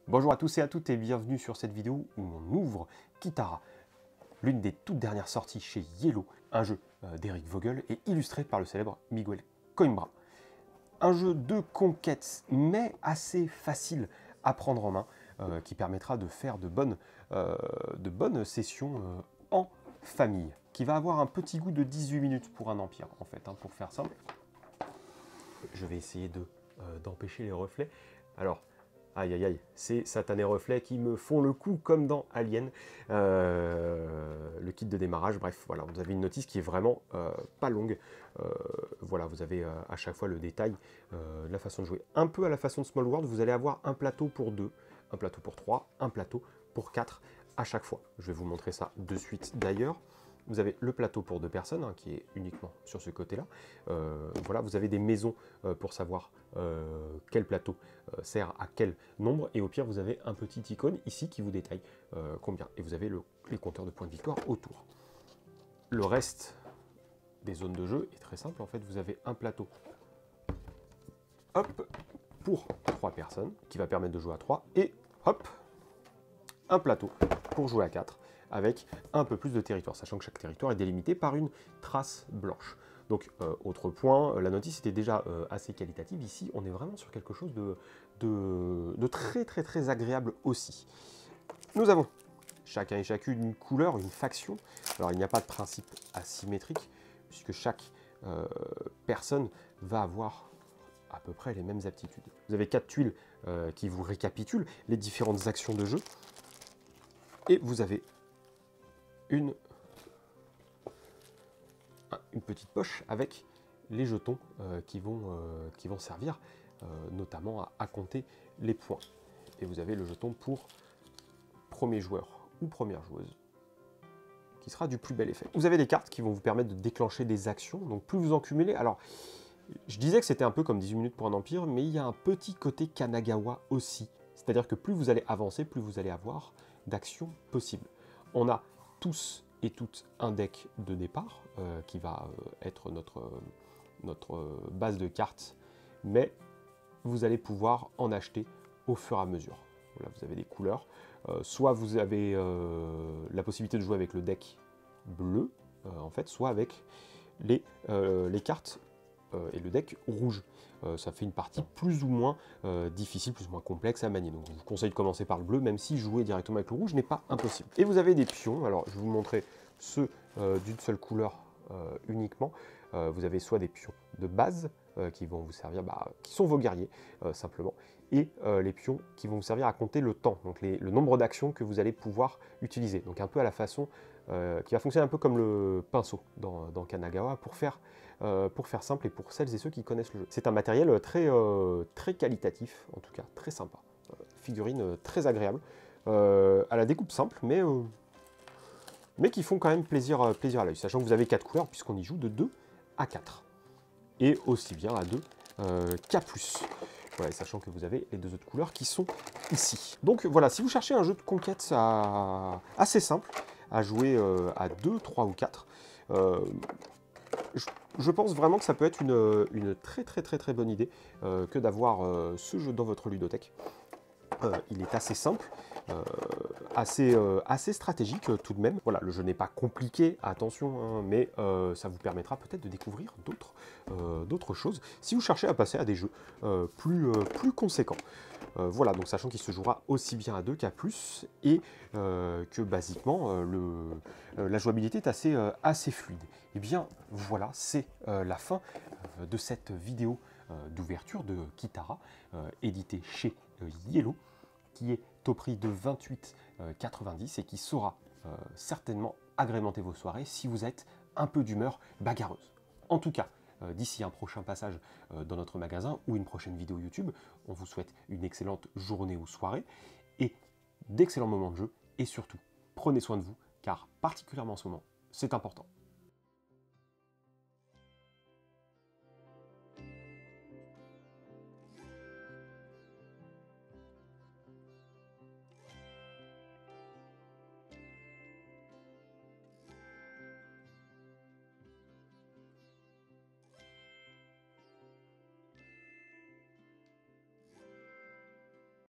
Bonjour à tous et à toutes et bienvenue sur cette vidéo où on ouvre Kitara, l'une des toutes dernières sorties chez Yellow, un jeu d'Eric Vogel et illustré par le célèbre Miguel Coimbra. Un jeu de conquête mais assez facile à prendre en main qui permettra de faire de bonnes sessions en famille, qui va avoir un petit goût de 18 minutes pour un empire en fait, pour faire simple. Je vais essayer d'empêcher les reflets. Alors, aïe aïe aïe, ces satanés reflets qui me font le coup comme dans Alien. Le kit de démarrage, bref, voilà, vous avez une notice qui est vraiment pas longue. Voilà, vous avez à chaque fois le détail de la façon de jouer. Un peu à la façon de Small World, vous allez avoir un plateau pour 2, un plateau pour 3, un plateau pour 4 à chaque fois. Je vais vous montrer ça de suite d'ailleurs. Vous avez le plateau pour 2 personnes, qui est uniquement sur ce côté-là. Voilà, vous avez des maisons pour savoir quel plateau sert à quel nombre. Et au pire, vous avez un petit icône ici qui vous détaille combien. Et vous avez les compteurs de points de victoire autour. Le reste des zones de jeu est très simple. En fait, vous avez un plateau hop, pour 3 personnes qui va permettre de jouer à 3. Et hop, un plateau pour jouer à 4. Avec un peu plus de territoire, sachant que chaque territoire est délimité par une trace blanche. Donc, autre point, la notice était déjà assez qualitative. Ici, on est vraiment sur quelque chose de très agréable aussi. Nous avons chacun et chacune une couleur, une faction. Alors, il n'y a pas de principe asymétrique, puisque chaque personne va avoir à peu près les mêmes aptitudes. Vous avez 4 tuiles qui vous récapitulent les différentes actions de jeu. Et vous avez une petite poche avec les jetons qui vont servir notamment à compter les points. Et vous avez le jeton pour premier joueur ou première joueuse, qui sera du plus bel effet. Vous avez des cartes qui vont vous permettre de déclencher des actions, donc plus vous en cumulez. Alors, je disais que c'était un peu comme 18 minutes pour un empire, mais il y a un petit côté Kanagawa aussi. C'est-à-dire que plus vous allez avancer, plus vous allez avoir d'actions possibles. On a tous et toutes un deck de départ qui va être notre base de cartes, mais vous allez pouvoir en acheter au fur et à mesure. Voilà, vous avez des couleurs. Soit vous avez la possibilité de jouer avec le deck bleu, en fait, soit avec les cartes et le deck rouge. Ça fait une partie plus ou moins difficile, plus ou moins complexe à manier. Donc je vous conseille de commencer par le bleu, même si jouer directement avec le rouge n'est pas impossible. Et vous avez des pions, alors je vais vous montrer ceux d'une seule couleur uniquement. Vous avez soit des pions de base qui vont vous servir, qui sont vos guerriers simplement, et les pions qui vont vous servir à compter le temps, donc le nombre d'actions que vous allez pouvoir utiliser. Donc un peu à la façon qui va fonctionner un peu comme le pinceau dans Kanagawa pour faire simple et pour celles et ceux qui connaissent le jeu. C'est un matériel très qualitatif, en tout cas très sympa. Figurine très agréable, à la découpe simple, mais qui font quand même plaisir à l'œil, sachant que vous avez 4 couleurs puisqu'on y joue de 2 à 4. Et aussi bien à 2 qu'à plus. Voilà, sachant que vous avez les 2 autres couleurs qui sont ici. Donc voilà, si vous cherchez un jeu de conquête assez simple, à jouer à 2, 3 ou 4, je pense vraiment que ça peut être une très bonne idée que d'avoir ce jeu dans votre ludothèque. Il est assez simple, assez stratégique tout de même. Voilà, le jeu n'est pas compliqué, attention, mais ça vous permettra peut-être de découvrir d'autres choses si vous cherchez à passer à des jeux plus conséquents. Voilà, donc sachant qu'il se jouera aussi bien à 2 qu'à plus, et que basiquement la jouabilité est assez fluide. Et bien voilà, c'est la fin de cette vidéo d'ouverture de Kitara, édité chez Yellow, qui est au prix de 28,90 et qui saura certainement agrémenter vos soirées si vous êtes un peu d'humeur bagarreuse. En tout cas, d'ici un prochain passage dans notre magasin ou une prochaine vidéo YouTube, on vous souhaite une excellente journée ou soirée et d'excellents moments de jeu, et surtout, prenez soin de vous, car particulièrement en ce moment, c'est important.